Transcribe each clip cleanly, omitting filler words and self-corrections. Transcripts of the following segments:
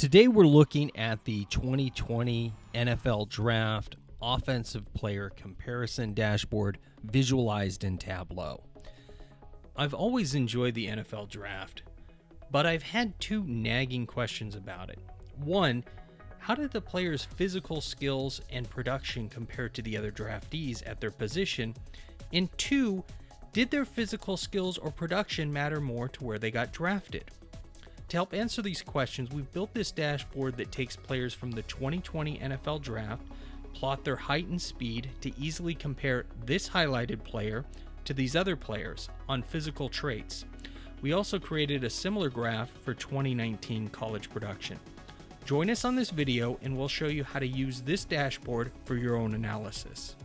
Today we're looking at the 2020 NFL Draft Offensive Player Comparison Dashboard visualized in Tableau. I've always enjoyed the NFL Draft, but I've had two nagging questions about it. One, how did the players' physical skills and production compare to the other draftees at their position? And two, did their physical skills or production matter more to where they got drafted? To help answer these questions, we've built this dashboard that takes players from the 2020 NFL Draft, plot their height and speed to easily compare this highlighted player to these other players on physical traits. We also created a similar graph for 2019 college production. Join us on this video and we'll show you how to use this dashboard for your own analysis.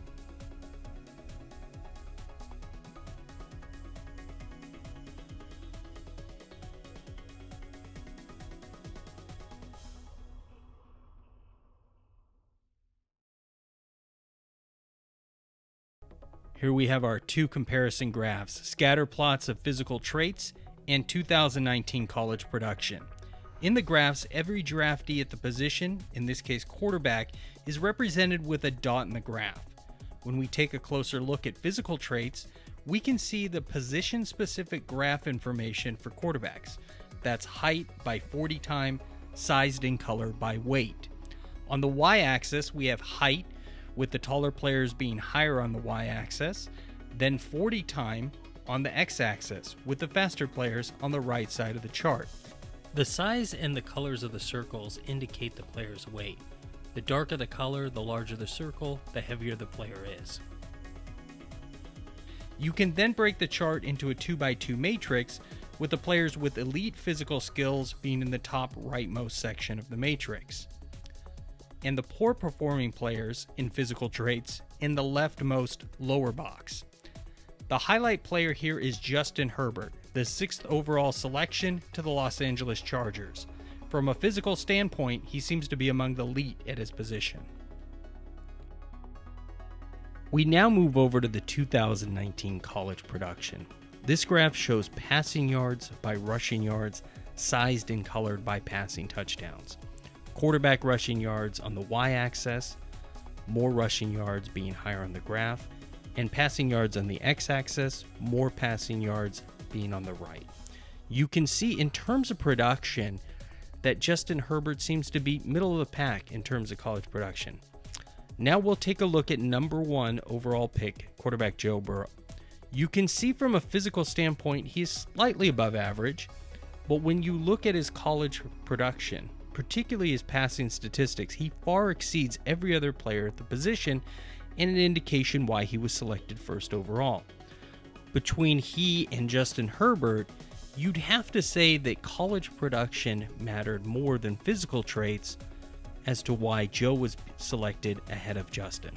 Here we have our two comparison graphs, scatter plots of physical traits and 2019 college production. In the graphs, every draftee at the position, in this case quarterback, is represented with a dot in the graph. When we take a closer look at physical traits, we can see the position-specific graph information for quarterbacks. That's height by 40 time, sized in color by weight. On the y-axis, we have height, with the taller players being higher on the y-axis, then 40 time on the x-axis, with the faster players on the right side of the chart. The size and the colors of the circles indicate the player's weight. The darker the color, the larger the circle, the heavier the player is. You can then break the chart into a 2x2 matrix, with the players with elite physical skills being in the top rightmost section of the matrix, and the poor performing players in physical traits in the leftmost lower box. The highlight player here is Justin Herbert, the 6th overall selection to the Los Angeles Chargers. From a physical standpoint, he seems to be among the elite at his position. We now move over to the 2019 college production. This graph shows passing yards by rushing yards, sized and colored by passing touchdowns. Quarterback rushing yards on the y-axis, more rushing yards being higher on the graph, and passing yards on the x-axis, more passing yards being on the right. You can see in terms of production that Justin Herbert seems to be middle of the pack in terms of college production. Now we'll take a look at number 1 overall pick, quarterback Joe Burrow. You can see from a physical standpoint he's slightly above average, but when you look at his college production, particularly his passing statistics, he far exceeds every other player at the position, and an indication why he was selected first overall. Between he and Justin Herbert, you'd have to say that college production mattered more than physical traits as to why Joe was selected ahead of Justin.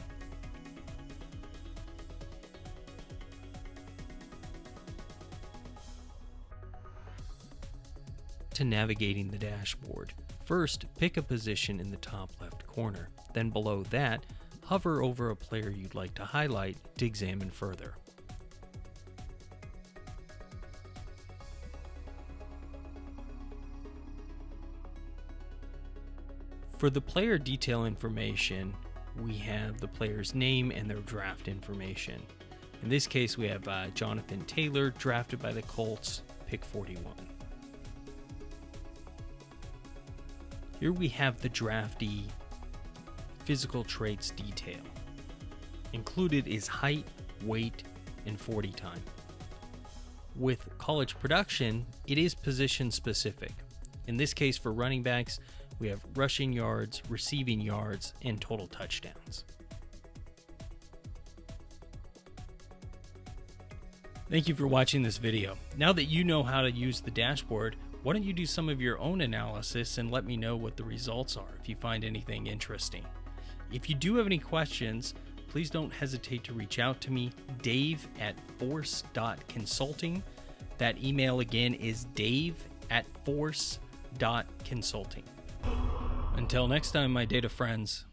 To navigating the dashboard, first, pick a position in the top left corner. Then below that, hover over a player you'd like to highlight to examine further. For the player detail information, we have the player's name and their draft information. In this case, we have Jonathan Taylor, drafted by the Colts, pick 41. Here we have the draftee physical traits detail. Included is height, weight, and 40 time. With college production, it is position specific. In this case, for running backs, we have rushing yards, receiving yards, and total touchdowns. Thank you for watching this video. Now that you know how to use the dashboard, why don't you do some of your own analysis and let me know what the results are if you find anything interesting. If you do have any questions, please don't hesitate to reach out to me, Dave@Forse.Consulting. That email again is Dave@Forse.Consulting. Until next time, my data friends.